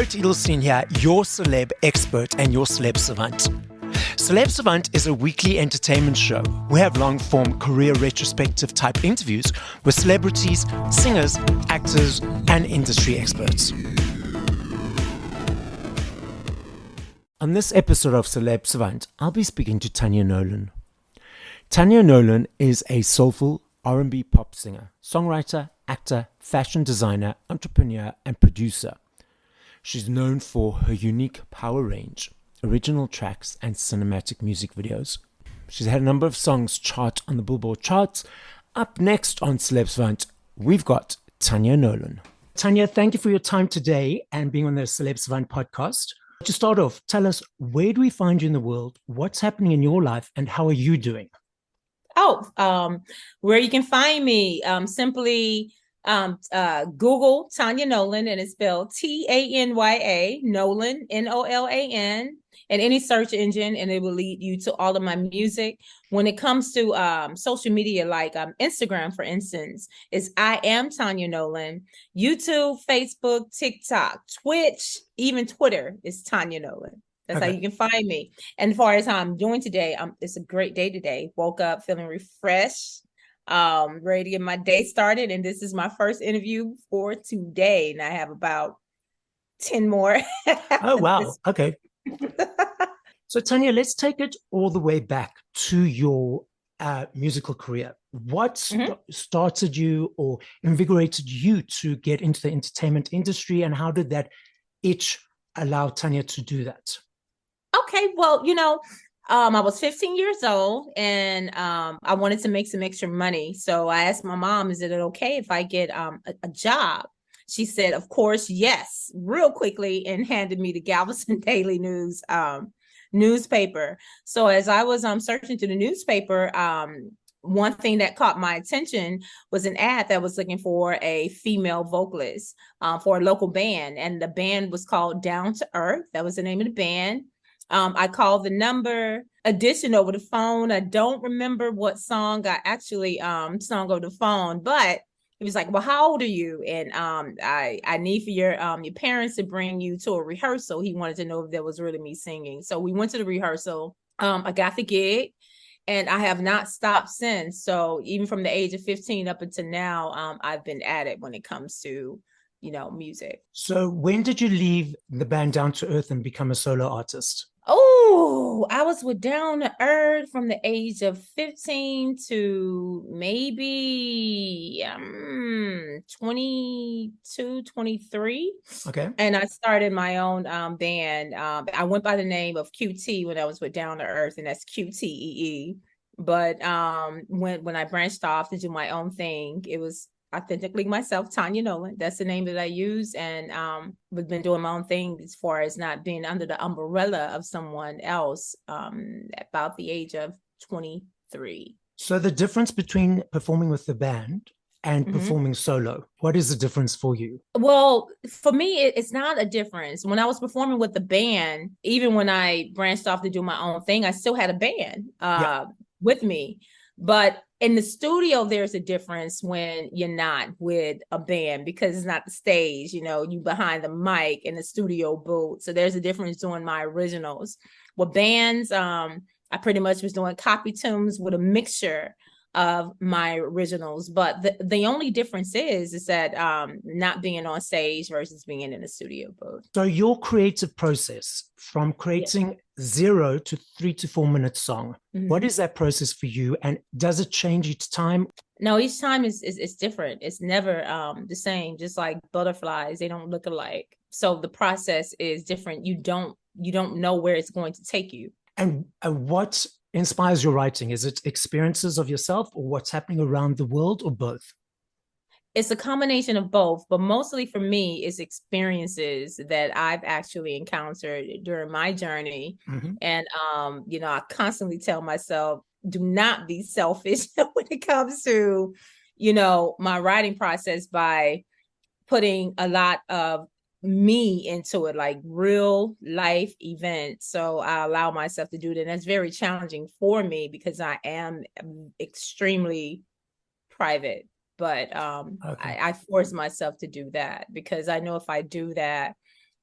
Barret Edelstein here, your celeb expert and your Celeb Savant. Celeb Savant is a weekly entertainment show. We have long-form career retrospective type interviews with celebrities, singers, actors, and industry experts. On this episode of Celeb Savant, I'll be speaking to Tanya Nolan. Tanya Nolan is a soulful R&B pop singer, songwriter, actor, fashion designer, entrepreneur, and producer. She's known for her unique power range, original tracks, and cinematic music videos. She's had a number of songs chart on the Billboard charts. Up next on Celeb Savant, we've got Tanya Nolan. Tanya, thank you for your time today and being on the Celeb Savant podcast. To start off, tell us, where do we find you in the world? What's happening in your life and how are you doing? Where you can find me, simply Google Tanya Nolan, and it's spelled Tanya Nolan, Nolan, and any search engine, and it will lead you to all of my music. When it comes to social media, like Instagram, for instance, is I am Tanya Nolan. YouTube, Facebook, TikTok, Twitch, even Twitter is Tanya Nolan. That's how you can find me. And as far as how I'm doing today, it's a great day today. Woke up feeling refreshed, ready to get my day started. And this is my first interview for today. And I have about 10 more. Oh, wow. Okay. So, Tanya, let's take it all the way back to your musical career. What started you or invigorated you to get into the entertainment industry? And how did that itch allow Tanya to do that? Okay, well, I was 15 years old and I wanted to make some extra money. So I asked my mom, is it okay if I get a job? She said, of course, yes, real quickly, and handed me the Galveston Daily News newspaper. So as I was searching through the newspaper, one thing that caught my attention was an ad that was looking for a female vocalist for a local band. And the band was called Down to Earth. That was the name of the band. I called the number audition over the phone. I don't remember what song I actually sung over the phone, but he was like, well, how old are you? And I need for your parents to bring you to a rehearsal. He wanted to know if that was really me singing. So we went to the rehearsal. I got the gig and I have not stopped since. So even from the age of 15 up until now, I've been at it when it comes to music. So when did you leave the band Down to Earth and become a solo artist? Oh, I was with Down to Earth from the age of 15 to maybe 22, 23. Okay. And I started my own band. I went by the name of QT when I was with Down to Earth, and that's QTEE. But when I branched off to do my own thing, it was authentically myself, Tanya Nolan. That's the name that I use, and we've been doing my own thing as far as not being under the umbrella of someone else about the age of 23. So the difference between performing with the band and performing solo, what is the difference for you? Well, for me, it's not a difference. When I was performing with the band, even when I branched off to do my own thing, I still had a band with me. But in the studio, there's a difference when you're not with a band, because it's not the stage, you behind the mic in the studio booth. So there's a difference doing my originals. With bands, I pretty much was doing copy tunes with a mixture of my originals. But the only difference is that not being on stage versus being in the studio booth. So your creative process from creating 0 to 3 to 4 minute song, what is that process for you? And does it change each time? No, each time is different. It's never the same. Just like butterflies, they don't look alike. So the process is different. You don't know where it's going to take you. And what inspires your writing? Is it experiences of yourself or what's happening around the world, or both? It's a combination of both, but mostly for me, it's experiences that I've actually encountered during my journey. And, I constantly tell myself, do not be selfish when it comes to, my writing process, by putting a lot of me into it, like real life events. So I allow myself to do that. And that's very challenging for me because I am extremely private. But I force myself to do that because I know if I do that,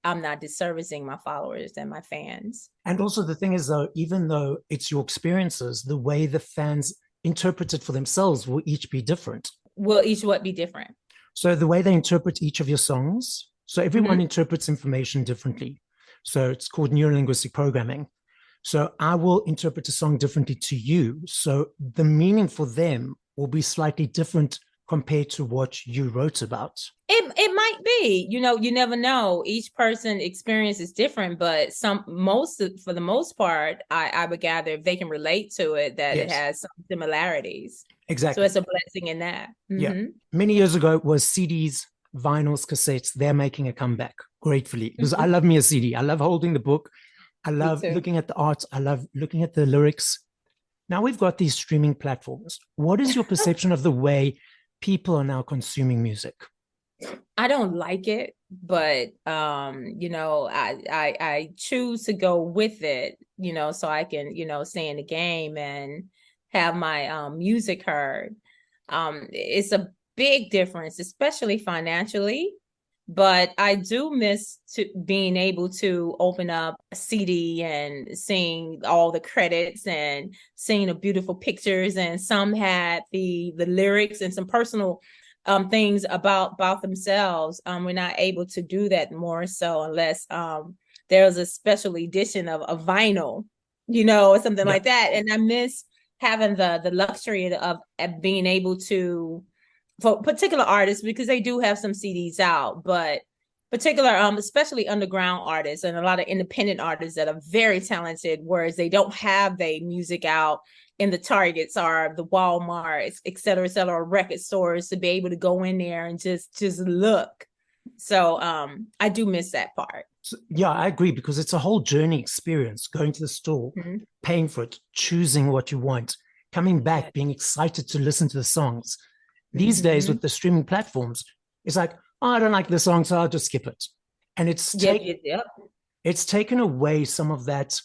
I'm not disservicing my followers and my fans. And also the thing is, though, even though it's your experiences, the way the fans interpret it for themselves will each be different. Will each what be different? So the way they interpret each of your songs, so everyone interprets information differently. So it's called neurolinguistic programming. So I will interpret a song differently to you. So the meaning for them will be slightly different compared to what you wrote about. It might be, you know, you never know. Each person experience is different, but for the most part, I would gather if they can relate to it, that it has some similarities. Exactly. So it's a blessing in that. Yeah. Many years ago it was CDs, vinyls, cassettes. They're making a comeback gratefully because I love me a CD. I love holding the book. I love looking at the art. I love looking at the lyrics. Now we've got these streaming platforms. What is your perception of the way people are now consuming music? I don't like it, but you know, I choose to go with it, you know, so I can, you know, stay in the game and have my music heard. It's a big difference, especially financially. But I do miss being able to open up a CD and seeing all the credits and seeing the beautiful pictures. And some had the lyrics and some personal things about themselves. We're not able to do that more so unless there's a special edition of a vinyl, you know, or something like that. And I miss having the luxury of being able to, for particular artists, because they do have some CDs out, but particular, especially underground artists and a lot of independent artists that are very talented, whereas they don't have their music out in the Targets or the Walmarts, et cetera, or record stores to be able to go in there and just look. So I do miss that part. So, yeah, I agree, because it's a whole journey experience, going to the store, paying for it, choosing what you want, coming back, being excited to listen to the songs. These days with the streaming platforms, it's like, oh, I don't like the song, so I'll just skip it. And it's taken away some of that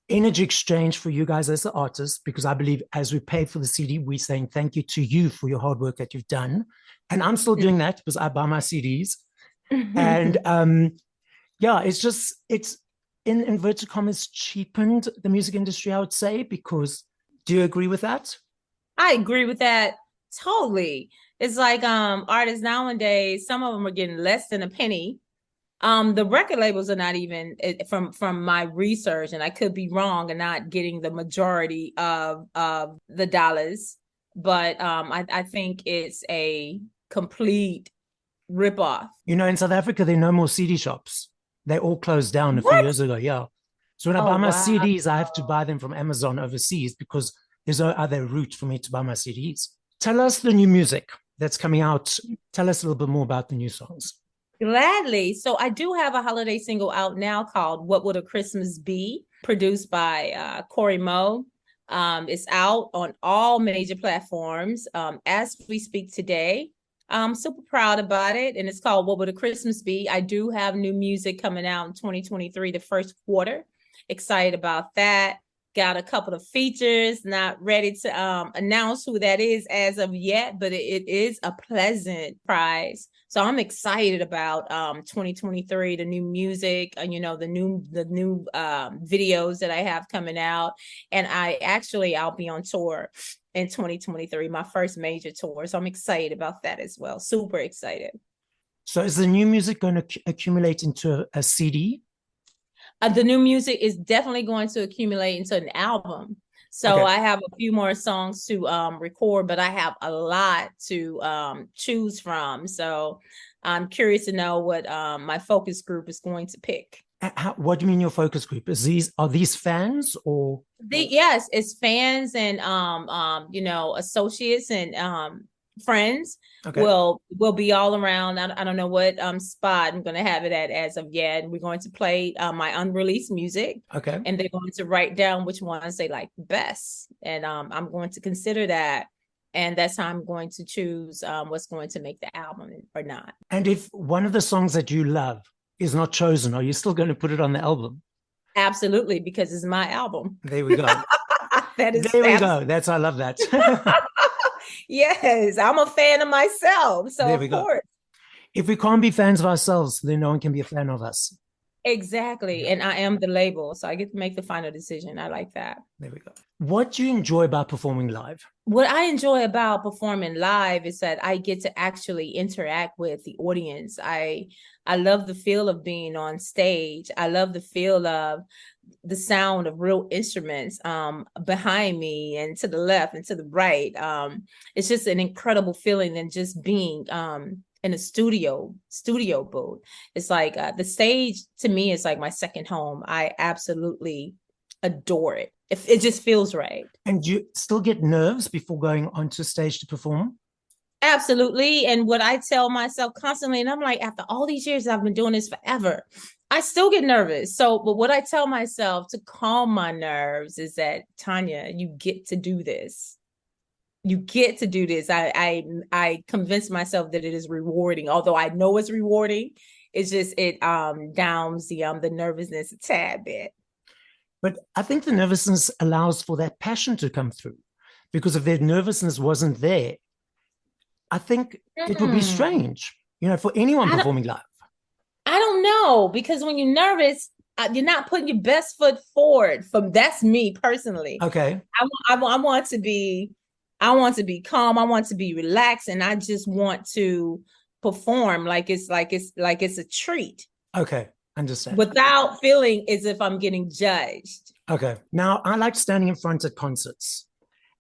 energy exchange for you guys as the artists, because I believe as we pay for the CD, we're saying thank you to you for your hard work that you've done. And I'm still doing that because I buy my CDs. And yeah, it's in inverted commas cheapened the music industry, I would say, because do you agree with that? I agree with that. Totally. It's like artists nowadays, some of them are getting less than a penny. The record labels are not even, from my research, and I could be wrong and not getting the majority of the dollars, but I think it's a complete ripoff. You know, in South Africa, there are no more CD shops. They all closed down a few years ago. Yeah. So when I buy my CDs, I have to buy them from Amazon overseas because there's no other route for me to buy my CDs. Tell us the new music that's coming out. Tell us a little bit more about the new songs. Gladly. So I do have a holiday single out now called What Would a Christmas Be, produced by Corey Moe. It's out on all major platforms as we speak today. I'm super proud about it. And it's called What Would a Christmas Be? I do have new music coming out in 2023, the first quarter. Excited about that. Got a couple of features, not ready to announce who that is as of yet, but it is a pleasant surprise. So I'm excited about 2023, the new music, you know, the new videos that I have coming out. And I'll be on tour in 2023, my first major tour. So I'm excited about that as well. Super excited. So is the new music going to accumulate into a CD? The new music is definitely going to accumulate into an album. So I have a few more songs to record, but I have a lot to choose from. So I'm curious to know what my focus group is going to pick. What do you mean your focus group? Are these fans or? Yes, it's fans and you know, associates and friends. Will be all around. I don't know what spot I'm going to have it at as of yet. We're going to play my unreleased music. And they're going to write down which ones they like best. And I'm going to consider that. And that's how I'm going to choose what's going to make the album or not. And if one of the songs that you love is not chosen, are you still going to put it on the album? Absolutely, because it's my album. There we go. There we go. I love that. Yes, I'm a fan of myself. So of course. If we can't be fans of ourselves, then no one can be a fan of us. Exactly. Yeah. And I am the label, so I get to make the final decision. I like that. There we go. What do you enjoy about performing live? What I enjoy about performing live is that I get to actually interact with the audience. I love the feel of being on stage. I love the feel of the sound of real instruments behind me and to the left and to the right. It's just an incredible feeling than just being in a studio booth. It's like the stage to me is like my second home. I absolutely adore it. It just feels right. And do you still get nerves before going onto stage to perform? Absolutely. And what I tell myself constantly, and I'm like, after all these years, I've been doing this forever, I still get nervous. So, but what I tell myself to calm my nerves is that, Tanya, you get to do this. You get to do this. I convince myself that it is rewarding, although I know it's rewarding. It's just it downs the nervousness a tad bit. But I think the nervousness allows for that passion to come through, because if their nervousness wasn't there, I think it would be strange, for anyone performing live. I don't know, because when you're nervous, you're not putting your best foot forward. That's me personally. Okay. I want to be calm. I want to be relaxed, and I just want to perform like it's a treat. Okay. Understand. Without feeling as if I'm getting judged. Okay. Now, I like standing in front at concerts.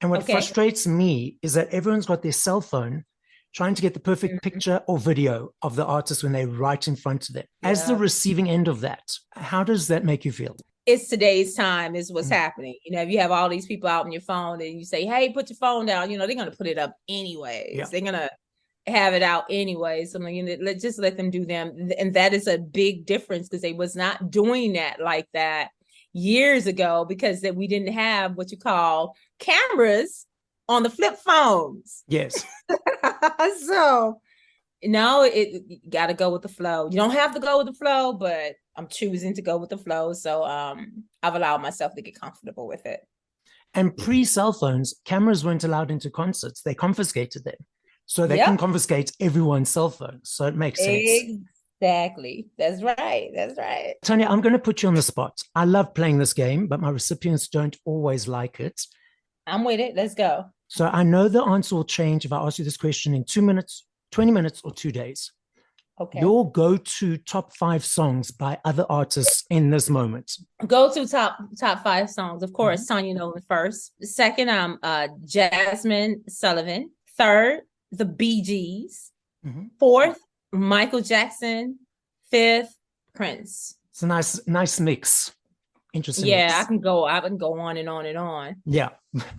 And what frustrates me is that everyone's got their cell phone trying to get the perfect picture or video of the artist when they're right in front of them. Yeah. As the receiving end of that, how does that make you feel? It's today's time is what's happening. If you have all these people out on your phone and you say, hey, put your phone down, they're going to put it up anyways. Yeah. They're going to have it out anyway. So just let them do them. And that is a big difference, because they was not doing that like that years ago, because that we didn't have what you call cameras on the flip phones. Yes. So you got to go with the flow. You don't have to go with the flow, but I'm choosing to go with the flow. So I've allowed myself to get comfortable with it. And pre-cell phones, cameras weren't allowed into concerts. They confiscated them. So they can confiscate everyone's cell phone. So it makes sense. Exactly. That's right. That's right. Tanya, I'm going to put you on the spot. I love playing this game, but my recipients don't always like it. I'm with it. Let's go. So I know the answer will change if I ask you this question in 2 minutes, 20 minutes, or 2 days. Okay. Your go-to top 5 songs by other artists in this moment. Go-to top 5 songs. Of course, Tanya Nolan first. Second, Jasmine Sullivan. Third, the Bee Gees. Fourth, Michael Jackson. Fifth, Prince. It's a nice mix. Interesting. Yeah, mix. I can go on and on and on. Yeah,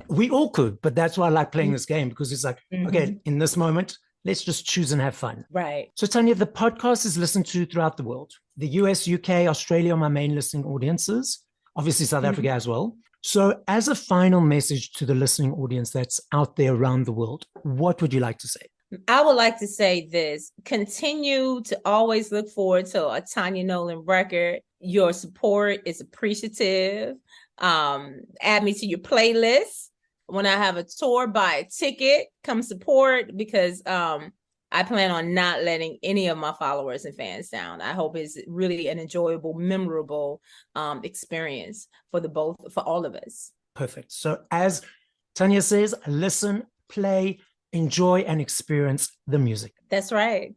we all could, but that's why I like playing this game, because it's like, okay, in this moment, let's just choose and have fun. Right. So Tanya, the podcast is listened to throughout the world. The US, UK, Australia are my main listening audiences. Obviously South Africa as well. So as a final message to the listening audience that's out there around the world, what would you like to say? I would like to say this: continue to always look forward to a Tanya Nolan record. Your support is appreciative. Add me to your playlist. When I have a tour, buy a ticket, come support, because I plan on not letting any of my followers and fans down. I hope it's really an enjoyable, memorable experience for all of us. Perfect. So as Tanya says, listen, play, enjoy, and experience the music. That's right.